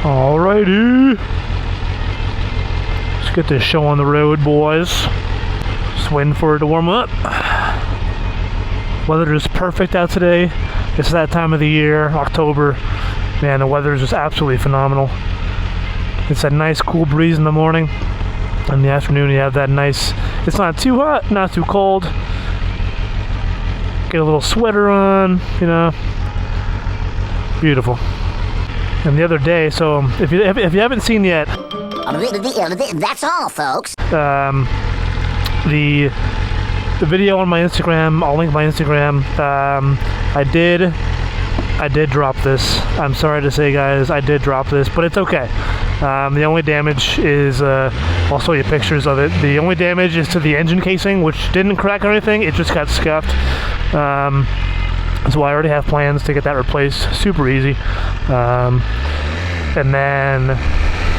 Alrighty. Let's get this show on the road, boys. Just waiting for it to warm up. Weather is perfect out today. It's that time of the year, October. Man, the weather is just absolutely phenomenal. It's a nice cool breeze in the morning. In the afternoon, you have that nice, it's not too hot, not too cold. Get a little sweater on, you know. Beautiful. And the other day, so if you haven't seen yet, that's all, folks. The video on my Instagram, I'll link my Instagram. I did drop this. I'm sorry to say, guys, I did drop this, but it's okay. The only damage is, I'll show you pictures of it. The only damage is to the engine casing, which didn't crack or anything. It just got scuffed. So I already have plans to get that replaced. Super easy. And then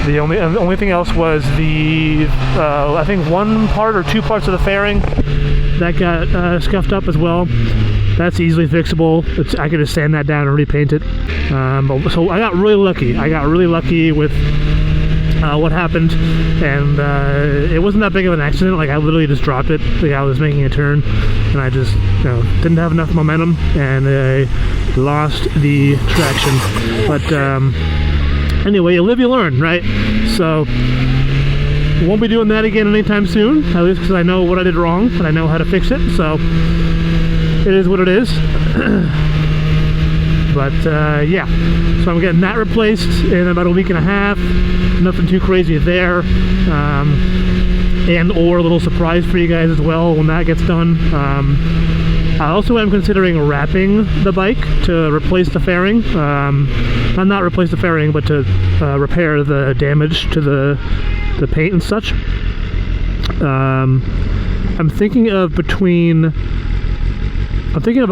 the only thing else was the I think one part or two parts of the fairing that got scuffed up as well. That's easily fixable. I could just sand that down and repaint it. So I got really lucky. I got really lucky with what happened, and it wasn't that big of an accident. Like, I literally just dropped it. Like, I was making a turn, and I just, didn't have enough momentum, and I lost the traction. But anyway, you live, you learn, right? So won't be doing that again anytime soon, at least because I know what I did wrong and I know how to fix it. So it is what it is. But yeah, so I'm getting that replaced in about a week and a half. Nothing too crazy there. And or a little surprise for you guys as well when that gets done. I also am considering wrapping the bike to replace the fairing. Not replace the fairing, but to repair the damage to the paint and such. I'm thinking of a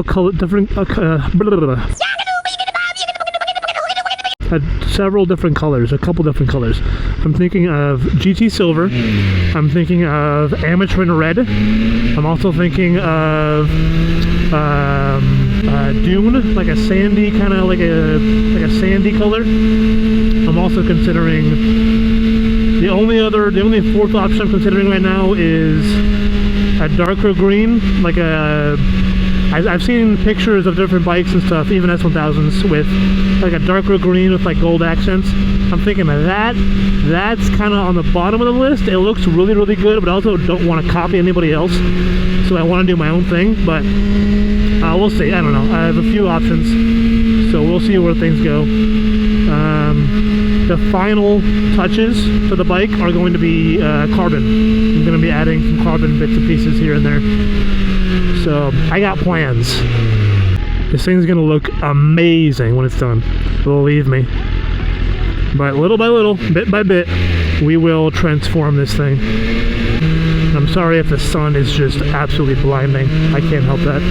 color, different, several different colors, a couple different colors. I'm thinking of GT Silver. I'm thinking of Amatrin Red. I'm also thinking of Dune, like a sandy kind of like a sandy color. I'm also considering the only fourth option I'm considering right now is a darker green, like a. I've seen pictures of different bikes and stuff, even S1000s, with like a darker green with like gold accents. I'm thinking of that. That's kind of on the bottom of the list. It looks really, really good, but I also don't want to copy anybody else. So I want to do my own thing, but we'll see. I don't know. I have a few options, so we'll see where things go. The final touches to the bike are going to be carbon. I'm going to be adding some carbon bits and pieces here and there. So I got plans. This thing's gonna look amazing when it's done, believe me. But little by little, bit by bit, we will transform this thing. I'm sorry if the sun is just absolutely blinding. I can't help that.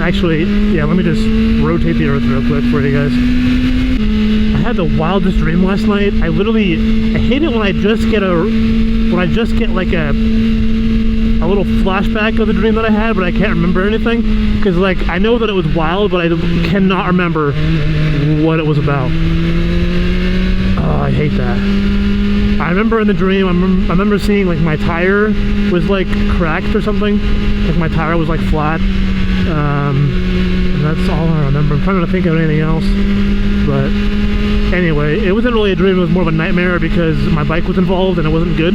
Actually, yeah, let me just rotate the earth real quick for you guys. I had the wildest dream last night. I hate it when I just get like a little flashback of the dream that I had, but I can't remember anything, because like I know that it was wild, but I cannot remember what it was about. Oh, I hate that. I remember in the dream, I remember seeing like my tire was like cracked or something, like my tire was like flat, and that's all I remember. I'm trying to think of anything else, but anyway, it wasn't really a dream, it was more of a nightmare because my bike was involved and it wasn't good.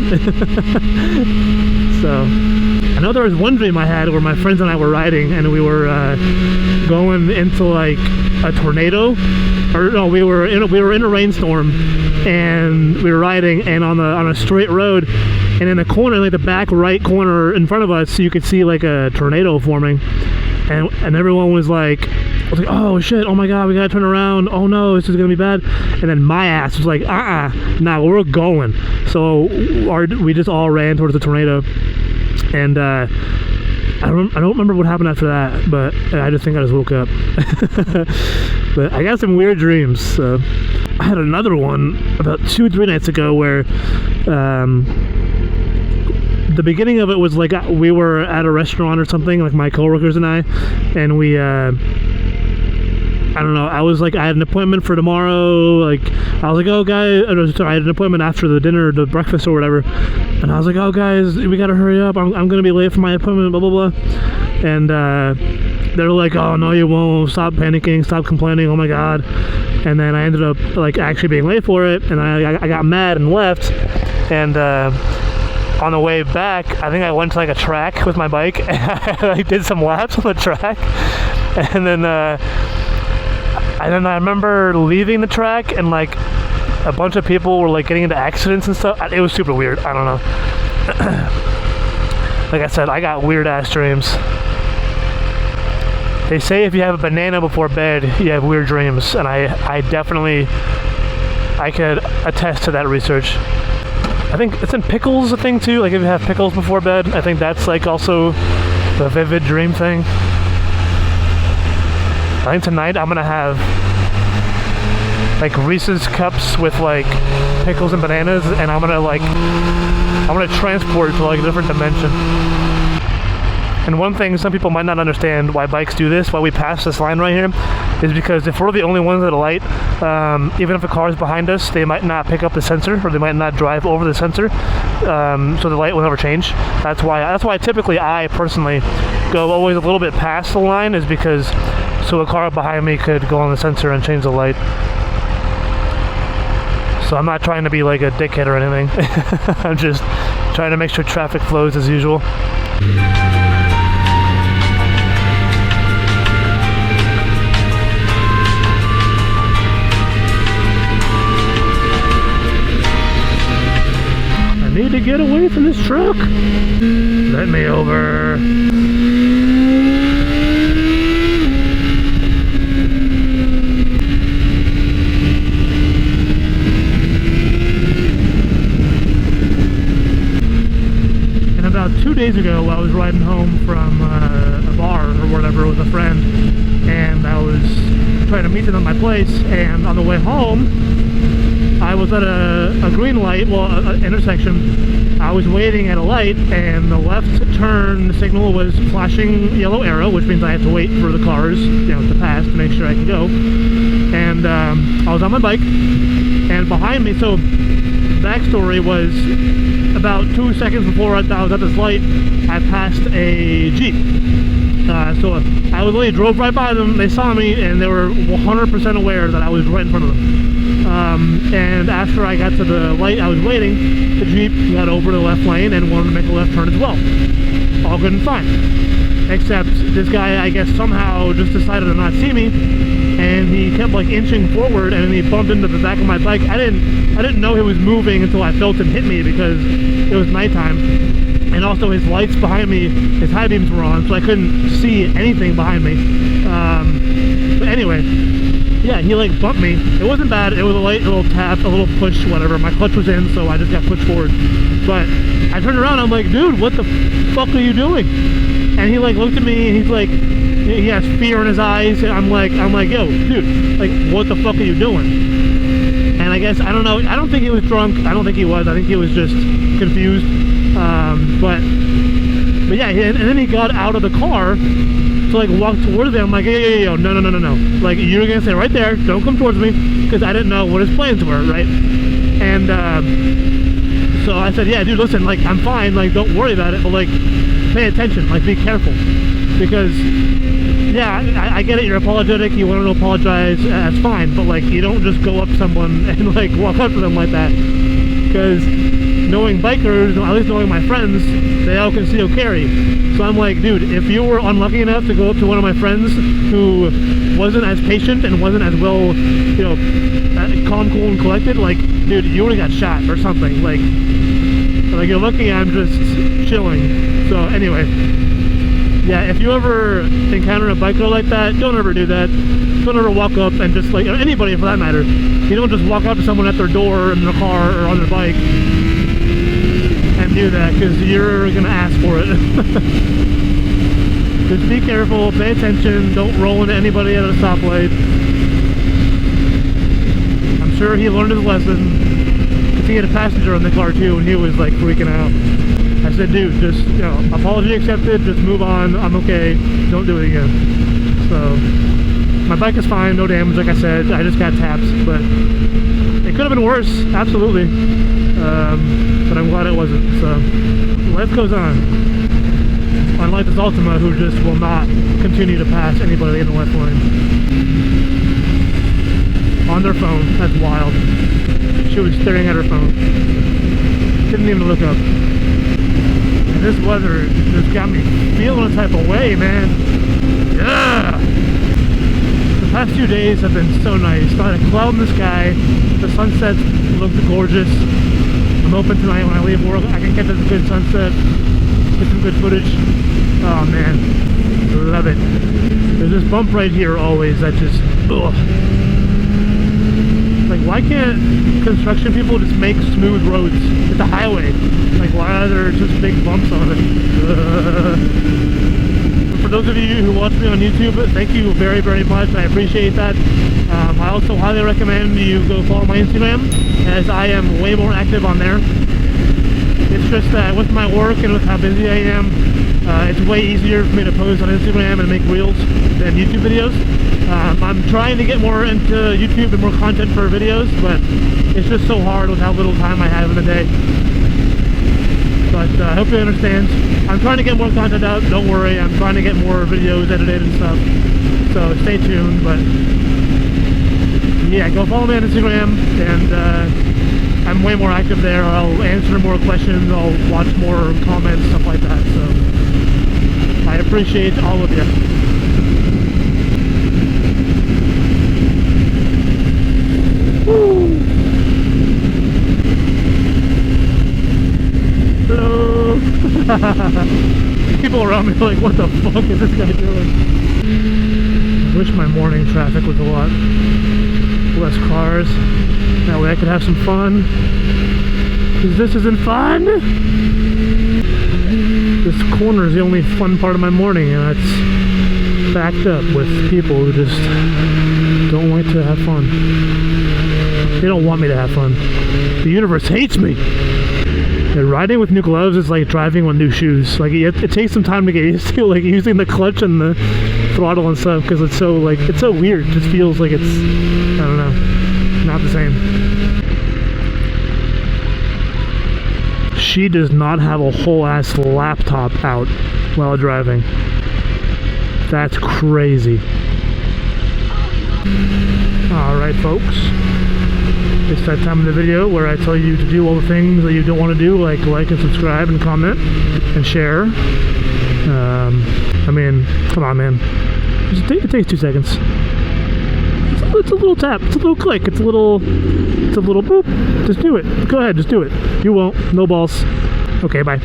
So I know there was one dream I had where my friends and I were riding, and we were going into like a tornado, or no, we were in a rainstorm, and we were riding, and on a straight road, and in a corner, like the back right corner in front of us, you could see like a tornado forming, and everyone was like, oh shit, oh my god, we gotta turn around, oh no, this is gonna be bad. And then my ass was like, nah, we're going. So we just all ran towards the tornado, and I don't remember what happened after that, but I just think I just woke up. But I got some weird dreams. So I had another one about 2-3 nights ago where the beginning of it was like we were at a restaurant or something, like my coworkers and I, and we I don't know, I was like, I had an appointment for tomorrow, like, I was like, oh guys, sorry, I had an appointment after the dinner, the breakfast or whatever, and I was like, oh guys, we gotta hurry up, I'm gonna be late for my appointment, blah, blah, blah, and they're like, oh no you won't, stop panicking, stop complaining, oh my god, and then I ended up, like, actually being late for it, and I got mad and left, and on the way back, I think I went to like a track with my bike, and I did some laps on the track, and then I remember leaving the track, and like a bunch of people were like getting into accidents and stuff. It was super weird. I don't know. Like I said, I got weird ass dreams. They say if you have a banana before bed, you have weird dreams, and I definitely, I could attest to that research. I think it's in pickles, a thing too. Like if you have pickles before bed, I think that's like also the vivid dream thing. I think tonight I'm gonna have like Reese's cups with like pickles and bananas, and I'm gonna transport to like a different dimension. And one thing some people might not understand why bikes do this, why we pass this line right here, is because if we're the only ones at a light, even if a car is behind us, they might not pick up the sensor, or they might not drive over the sensor, so the light will never change. That's why typically I personally go always a little bit past the line, is because so a car behind me could go on the sensor and change the light. So I'm not trying to be like a dickhead or anything. I'm just trying to make sure traffic flows as usual. I need to get away from this truck. Let me over. About 2 days ago, I was riding home from a bar or whatever with a friend, and I was trying to meet them at my place, and on the way home I was at a green light, well, an intersection. I was waiting at a light, and the left turn signal was flashing yellow arrow, which means I have to wait for the cars, you know, to pass to make sure I can go. And I was on my bike, and behind me, so backstory was, about 2 seconds before I was at this light, I passed a Jeep. So I literally drove right by them, they saw me, and they were 100% aware that I was right in front of them. And after I got to the light I was waiting, the Jeep got over the left lane and wanted to make a left turn as well. All good and fine. Except this guy, I guess, somehow just decided to not see me, and he kept like inching forward, and then he bumped into the back of my bike. I didn't know he was moving until I felt him hit me, because it was nighttime, and also his lights behind me, his high beams were on, so I couldn't see anything behind me. But anyway, yeah, he like bumped me. It wasn't bad. It was a light little tap, a little push, whatever. My clutch was in, so I just got pushed forward. But I turned around, I'm like, dude, what the fuck are you doing? And he like looked at me, and he's like, he has fear in his eyes. And I'm like, yo, dude, like, what the fuck are you doing? And I guess, I don't know, I don't think he was drunk. I don't think he was. I think he was just confused. But yeah, and then he got out of the car to like walk towards me. I'm like, yo, no. Like, you're gonna stay right there. Don't come towards me, because I didn't know what his plans were, right? And so I said, yeah, dude, listen, like, I'm fine. Like, don't worry about it, but like, pay attention. Like, be careful, because yeah, I get it. You're apologetic. You want to apologize. That's fine. But like, you don't just go up to someone and like walk up to them like that, because knowing bikers, at least knowing my friends, they all conceal carry. So I'm like, dude, if you were unlucky enough to go up to one of my friends who wasn't as patient and wasn't as well, you know, calm, cool, and collected, like, dude, you would have got shot or something. Like you're lucky I'm just chilling. So anyway, yeah, if you ever encounter a biker like that, don't ever do that. Don't ever walk up and just like, anybody for that matter, you don't just walk up to someone at their door in their car or on their bike and do that, because you're gonna ask for it. Just be careful, pay attention, don't roll into anybody at a stoplight. I'm sure he learned his lesson, because he had a passenger in the car too, and he was like freaking out. I said, dude, just, you know, apology accepted, just move on, I'm okay, don't do it again. So, My bike is fine, no damage, like I said. I just got taps, but it could have been worse, absolutely. But I'm glad it wasn't. So life goes on. Unlike this Ultima, who just will not continue to pass anybody in the left lane. On their phone, that's wild. She was staring at her phone. Didn't even look up. And this weather just got me feeling a type of way, man. Yeah! The past 2 days have been so nice. Not a cloud in the sky. The sunsets look gorgeous. I'm hoping tonight when I leave work I can get this good sunset. Get some good footage. Oh man. Love it. There's this bump right here always that just... ugh. Like, why can't construction people just make smooth roads? It's a highway. Like, why are there just big bumps on it? For those of you who watch me on YouTube, thank you very, very much. I appreciate that. I also highly recommend you go follow my Instagram, as I am way more active on there. It's just that with my work and with how busy I am, it's way easier for me to post on Instagram and make reels than YouTube videos. I'm trying to get more into YouTube and more content for videos, but it's just so hard with how little time I have in the day. But I hope you understand. I'm trying to get more content out, don't worry. I'm trying to get more videos edited and stuff. So stay tuned, but yeah, go follow me on Instagram, and I'm way more active there. I'll answer more questions, I'll watch more comments, stuff like that. So I appreciate all of you. Woo. Hello. People around me are like, what the fuck is this guy doing? I wish my morning traffic was a lot less cars. That way I could have some fun. Because this isn't fun. This corner is the only fun part of my morning, and it's backed up with people who just don't like to have fun. They don't want me to have fun. The universe hates me. And riding with new gloves is like driving with new shoes. Like it takes some time to get used to, like using the clutch and the throttle and stuff, because it's so weird. It just feels like it's, I don't know, not the same. She does not have a whole ass laptop out while driving. That's crazy. Alright folks, it's that time of the video where I tell you to do all the things that you don't want to do, like and subscribe and comment and share. I mean, come on man, it takes 2 seconds. It's a little tap, it's a little click, it's a little boop. Just do it. Go ahead, just do it. You won't. No balls. Okay, bye.